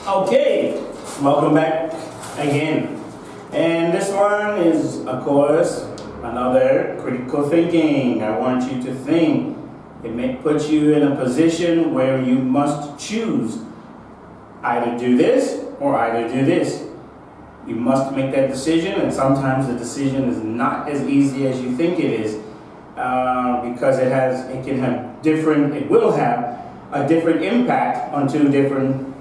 Okay, welcome back again. And this one is, of course, another critical thinking. I want you to think. It may put you in a position where you must choose either do this or either do this. You must make that decision, and sometimes the decision is not as easy as you think it is, because it will have a different impact on two different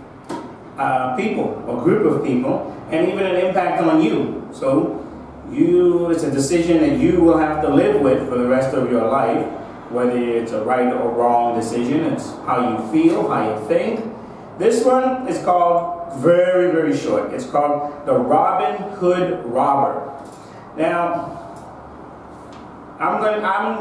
people or group of people, and even an impact on you. So it's a decision that you will have to live with for the rest of your life, whether it's a right or wrong decision. It's how you feel, how you think. This one is called, very, very short, it's called the Robin Hood Robber. Now, I'm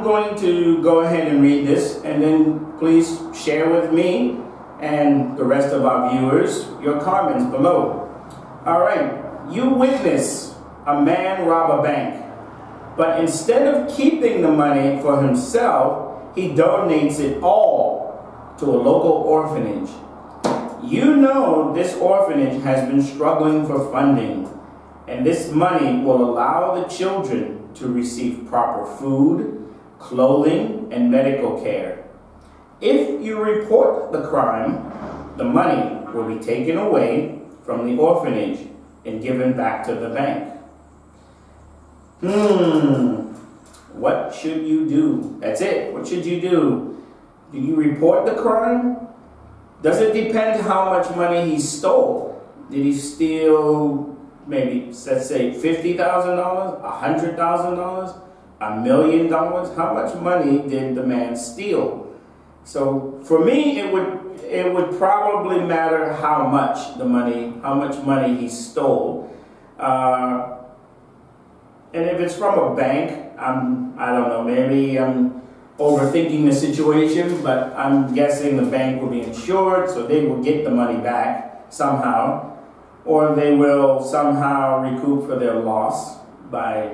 going to go ahead and read this, and then please share with me and the rest of our viewers your comments below. All right, you witness a man rob a bank, but instead of keeping the money for himself, he donates it all to a local orphanage. You know this orphanage has been struggling for funding, and this money will allow the children to receive proper food, clothing, and medical care. If you report the crime, the money will be taken away from the orphanage and given back to the bank. What should you do? That's it. What should you do? Do you report the crime? Does it depend how much money he stole? Did he steal maybe, let's say, $50,000, $100,000, $1 million? How much money did the man steal? So for me, it would probably matter how much money he stole. And if it's from a bank, I don't know, maybe I'm overthinking the situation, but I'm guessing the bank will be insured, so they will get the money back somehow, or they will somehow recoup for their loss by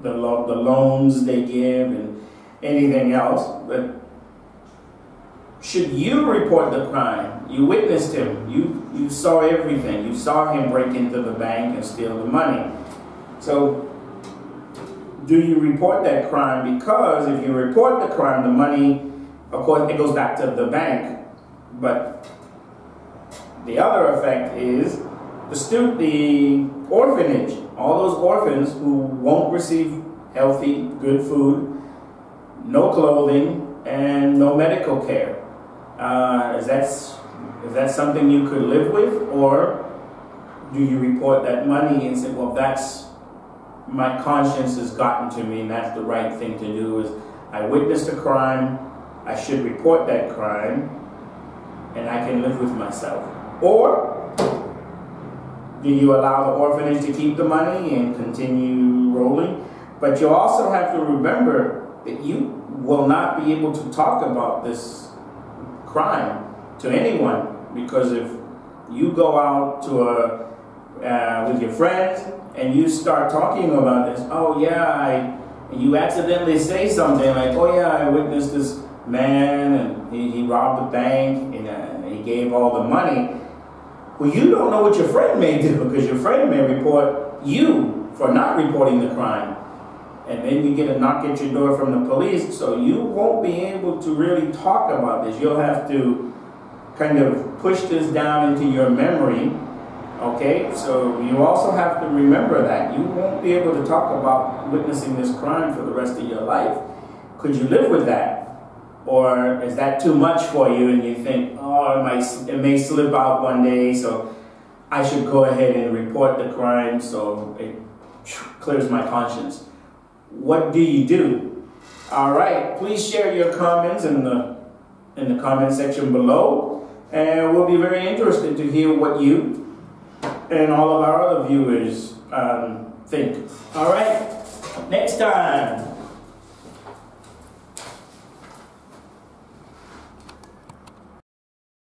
the loans they give and anything else. But should you report the crime? You witnessed him. You saw everything. You saw him break into the bank and steal the money. So do you report that crime? Because if you report the crime, the money, of course, it goes back to the bank. But the other effect is the orphanage, all those orphans who won't receive healthy, good food, no clothing, and no medical care. Is that something you could live with? Or do you report that money and say, well, my conscience has gotten to me, and that's the right thing to do, is I witnessed a crime, I should report that crime, and I can live with myself? Or do you allow the orphanage to keep the money and continue rolling? But you also have to remember that you will not be able to talk about this crime to anyone, because if you go out to with your friends and you start talking about this, oh yeah, and you accidentally say something like, oh yeah, I witnessed this man and he robbed the bank and he gave all the money. Well, you don't know what your friend may do, because your friend may report you for not reporting the crime. And then you get a knock at your door from the police, so you won't be able to really talk about this. You'll have to kind of push this down into your memory. Okay, so you also have to remember that you won't be able to talk about witnessing this crime for the rest of your life. Could you live with that? Or is that too much for you and you think, oh, it may slip out one day, so I should go ahead and report the crime so it clears my conscience? What do you do? All right, please share your comments in the comment section below, and we'll be very interested to hear what you and all of our other viewers think. All right, next time.